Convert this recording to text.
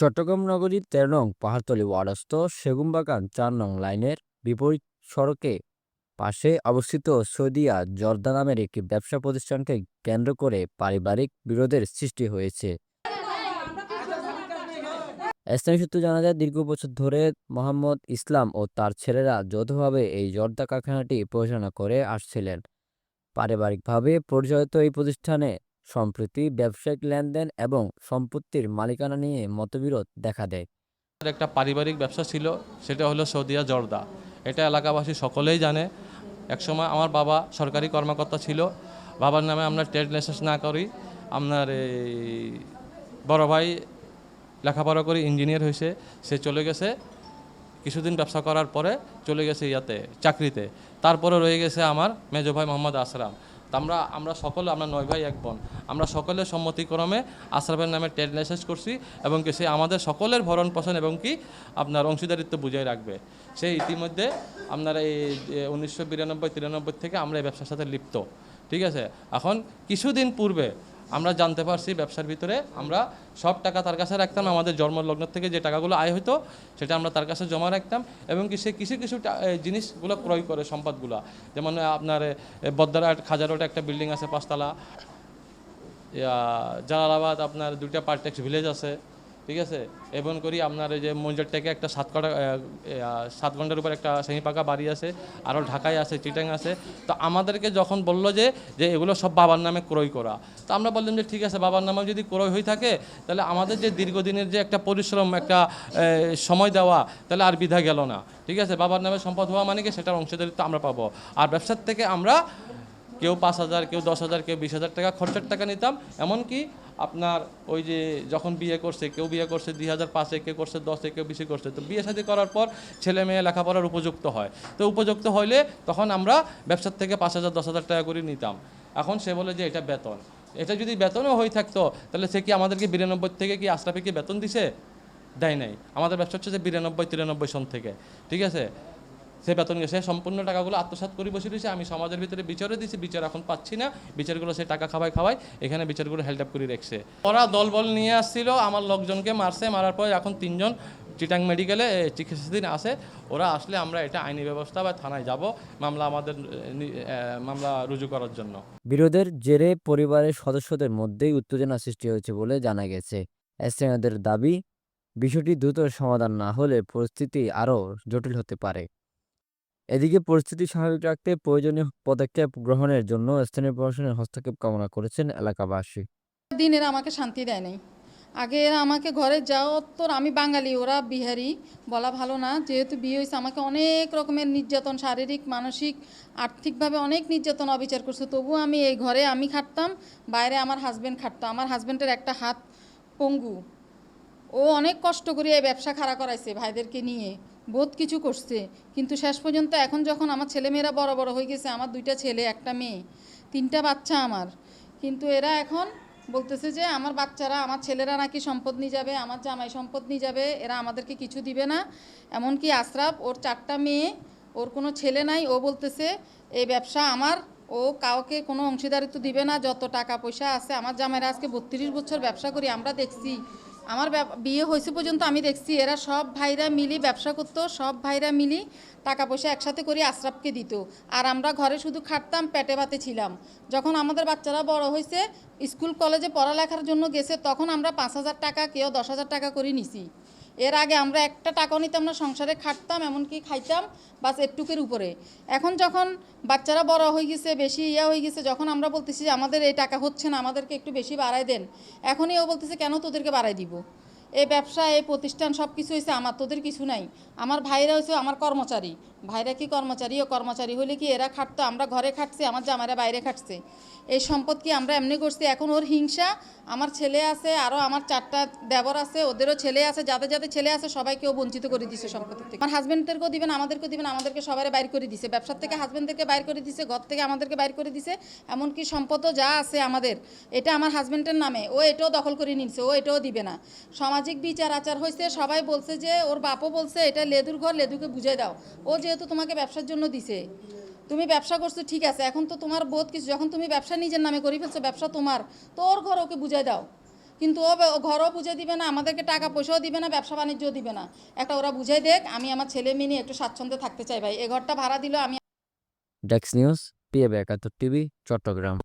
চট্টগ্রাম নগরীর ১৩ নং পাহাড়তলী ওয়ার্ডস্থ সেগুনবাগান ৪ নং লাইনের বিপরীত সড়কে পাশে অবস্থিত সৌদিয়া জর্দা নামের একটি ব্যবসা প্রতিষ্ঠানকে কেন্দ্র করে পারিবারিক বিরোধের সৃষ্টি হয়েছে। স্থানীয় সূত্রে জানা যায়, দীর্ঘ বছর ধরে মোহাম্মদ ইসলাম ও তার ছেলেরা যৌথভাবে এই জর্দা কারখানাটি পরিচালনা করে আসছিলেন। পারিবারিকভাবে পরিচালিত এই প্রতিষ্ঠানে সম্প্রতি ব্যবসায়িক লেনদেন এবং সম্পত্তির মালিকানা নিয়ে মতবিরোধ দেখা দেয়। একটা পারিবারিক ব্যবসা ছিল, সেটা হলো সৌদিয়া জর্দা। এটা এলাকাবাসী সকলেই জানে। একসময় আমার বাবা সরকারি কর্মকর্তা ছিল। বাবার নামে আমরা ট্রেড লাইসেন্স না করি, আপনার এই বড় ভাই লেখাপড়া করে ইঞ্জিনিয়ার হয়েছে, সে চলে গেছে কিছুদিন ব্যবসা করার পরে চলে গেছে চাকরিতে। তারপরে রয়ে গেছে আমার মেজো ভাই মোহাম্মদ আসরাফ। তা আমরা সকলে, আমরা 9 ভাই 1 বোন, আমরা সকলের সম্মতিক্রমে আশরাফের নামে ট্রেড লাইসেন্স করছি এবং কি সে আমাদের সকলের ভরণ পোষণ এবং কি আপনার অংশীদারিত্ব বুঝিয়ে রাখবে। সেই ইতিমধ্যে আপনার এই 1992-93 থেকে আমরা এই ব্যবসার সাথে লিপ্ত। ঠিক আছে, এখন কিছুদিন পূর্বে আমরা জানতে পারছি ব্যবসার ভিতরে আমরা সব টাকা তার কাছে রাখতাম, আমাদের জন্মলগ্ন থেকে যে টাকাগুলো আয় হতো সেটা আমরা তার কাছে জমা রাখতাম এবং কি সে কিছু কিছু জিনিসগুলো ক্রয় করে, সম্পদগুলো, যেমন আপনার বদ্দারহাট খাজারোটে একটা বিল্ডিং আছে 5 তলা, জালালাবাদ আপনার 2টা পার্টেক্স ভিলেজ আছে। ঠিক আছে, এবং করি আপনার এই যে মঞ্জরটেকে একটা 7 ঘন্টার উপর একটা সেমি পাকা বাড়ি আছে, আরও ঢাকায় আছে, চিটাং আছে। তো আমাদেরকে যখন বললো যে এগুলো সব বাবার নামে ক্রয় করা, তো আমরা বললাম যে ঠিক আছে, বাবার নামে যদি ক্রয় হয়ে থাকে তাহলে আমাদের যে দীর্ঘদিনের যে একটা পরিশ্রম, একটা সময় দেওয়া, তাহলে আর বিধা গেল না। ঠিক আছে, বাবার নামে সম্পদ হওয়া মানে কি সেটার অংশীদারিত্ব আমরা পাবো। আর ব্যবসার থেকে আমরা কেউ 5,000, কেউ 10,000, কেউ 20,000 টাকা খরচের টাকা নিতাম। এমনকি আপনার ওই যে যখন বিয়ে করছে, কেউ বিয়ে করছে 2005-এ, কেউ করছে 10-এ, কেউ 20-এ করছে। তো বিয়ে শাদী করার পর ছেলে মেয়ে লেখাপড়ার উপযুক্ত হয়, তো উপযুক্ত হইলে তখন আমরা ব্যবসার থেকে 5,000, 10,000 টাকা করে নিতাম। এখন সে বলে যে এটা বেতন। এটা যদি বেতনও হয়ে থাকতো তাহলে সে কি আমাদেরকে 92 থেকে কি আশরাফে কি বেতন দিছে? দেয় নাই। আমাদের ব্যবসা হচ্ছে যে 92-93 সন থেকে। ঠিক আছে, সে বেতন গেছে, সম্পূর্ণ টাকাগুলো আত্মসাৎ করে বসে রয়েছে। আমি সমাজের ভিতরে বিচারে দিয়েছি, বিচার এখন পাচ্ছি না। বিচারগুলো সে টাকা খাওয়ায় এখানে বিচারগুলো হেল্ড আপ করে রেখেছে। ওরা দলবল নিয়ে আসছিল, আমার লোকজনকে মারছে, মারার পর এখন 3 জন চিটাং মেডিকেলে চিকিৎসাধীন আছে। ওরা আসলে আমরা এটা আইনি ব্যবস্থা বা থানায় যাব মামলা রুজু করার জন্য। বিরোধের জেরে পরিবারের সদস্যদের মধ্যেই উত্তেজনা সৃষ্টি হয়েছে বলে জানা গেছে। স্থানীয়দের দাবি, বিষয়টি দ্রুত সমাধান না হলে পরিস্থিতি আরও জটিল হতে পারে। এদিকে পরিস্থিতি স্বাভাবিক রাখতে প্রয়োজনীয় পদক্ষেপ গ্রহণের জন্য স্থানীয় প্রশাসনের হস্তক্ষেপ কামনা করেছেন এলাকাবাসী। দিন এরা আমাকে শান্তি দেয় নাই। আগে এরা আমাকে ঘরে যাও, তোর আমি বাঙালি, ওরা বিহারি, বলা ভালো না, যেহেতু বিয়ে হয়েছে আমাকে অনেক রকমের নির্যাতন, শারীরিক, মানসিক, আর্থিকভাবে অনেক নির্যাতন, অবিচার করছে। তবু আমি এই ঘরে আমি খাটতাম, বাইরে আমার হাজব্যান্ড খাটতো। আমার হাজব্যান্ডের একটা হাত পঙ্গু, ও অনেক কষ্ট করে এই ব্যবসা খাড়া করাইছে, ভাইদেরকে নিয়ে বহুত কিছু করছে। কিন্তু শেষ পর্যন্ত এখন যখন আমার ছেলেমেয়েরা বড় বড় হয়ে গেছে, আমার 2টা ছেলে, একটা মেয়ে, 3টা বাচ্চা আমার, কিন্তু এরা এখন বলতেছে যে আমার বাচ্চারা, আমার ছেলেরা নাকি সম্পদ নিয়ে যাবে, আমার জামাই সম্পদ নিয়ে যাবে, এরা আমাদেরকে কিছু দিবে না। এমনকি আশরাফ, ওর 4টা মেয়ে, ওর কোনো ছেলে নাই, ও বলতেছে এই ব্যবসা আমার, ও কাউকে কোনো অংশীদারিত্ব দিবে না, যত টাকা পয়সা আছে। আমার জামাইরা আজকে 32 বছর ব্যবসা করি, আমরা দেখছি, আমার বিয়ে হয়েছে পর্যন্ত আমি দেখছি, এরা সব ভাইরা মিলি ব্যবসা করতো, সব ভাইরা মিলি টাকা পয়সা একসাথে করে আশরাফকে দিত, আর আমরা ঘরে শুধু খাটতাম, পেটে ভাতে ছিলাম। যখন আমাদের বাচ্চারা বড় হয়েছে, স্কুল কলেজে পড়ালেখার জন্য গেছে, তখন আমরা 5,000 টাকা, কেউ 10,000 টাকা করে নিছি। এর আগে আমরা একটা টাকাও নিতাম না, সংসারে খাটতাম, এমনকি খাইতাম বাস একটুকের উপরে। এখন যখন বাচ্চারা বড় হয়ে গেছে, বেশি হয়ে গেছে, যখন আমরা বলতেছি যে আমাদের এই টাকা হচ্ছে না, আমাদেরকে একটু বেশি বাড়াই দেন, এখনই ও বলতেছে কেন তোদেরকে বাড়াই দিব, এই ব্যবসা, এই প্রতিষ্ঠান সব কিছু হয়েছে আমার, তোদের কিছু নাই। আমার ভাইরা হয়েছে আমার কর্মচারী, ভাইরা কি কর্মচারী? ও কর্মচারী হলে কি এরা খাটতো, আমরা ঘরে খাটছি, আমার জামাইরা বাইরে খাটছে। এই সম্পদ কি আমরা এমনি করছি? এখন ওর হিংসা, আমার ছেলে আছে, আরও আমার 4টা দেবর আছে, ওদেরও ছেলে আছে, যাদের যাদের ছেলে আছে সবাইকেও বঞ্চিত করে দিছে সম্পত্তি থেকে। আমার হাজব্যান্ডদেরকেও দিবেন, আমাদেরকেও দিবেন, আমাদেরকে সবাই বাইর করে দিছে, ব্যবসার থেকে হাজব্যান্ডদেরকে বাইর করে দিছে, ঘর থেকে আমাদেরকে বাইর করে দিছে। এমনকি সম্পদও যা আছে আমাদের, এটা আমার হাজব্যান্ডের নামে, ও এটাও দখল করে নিচ্ছে, ও এটাও দিবে না। সামাজিক বিচার আচার হয়েছে, সবাই বলছে যে, ওর বাপও বলছে এটা লেদুর ঘর, লেদুকে বুঝে দাও, ও যেহেতু তোমাকে ব্যবসার জন্য দিছে, তুমি ব্যবসা করছো ঠিক আছে, এখন তো তোমার বহুত কিছু, যখন তুমি ব্যবসা নিজের নামে করে ফেলছো, ব্যবসা তোমার, তো ওর ঘর ওকে বুঝাই দাও। কিন্তু ও ঘরও বুঝে দিবে না, আমাদেরকে টাকা পয়সাও দিবে না, ব্যবসা বাণিজ্যও দিবে না। একটা ওরা বুঝাই দেখ, আমি আমার ছেলে মেয়ে নিয়ে একটু স্বাচ্ছন্দ্যে থাকতে চাই ভাই। এ ঘরটা ভাড়া দিল আমি। Desk news, PA ৭২ TV, Chittagong.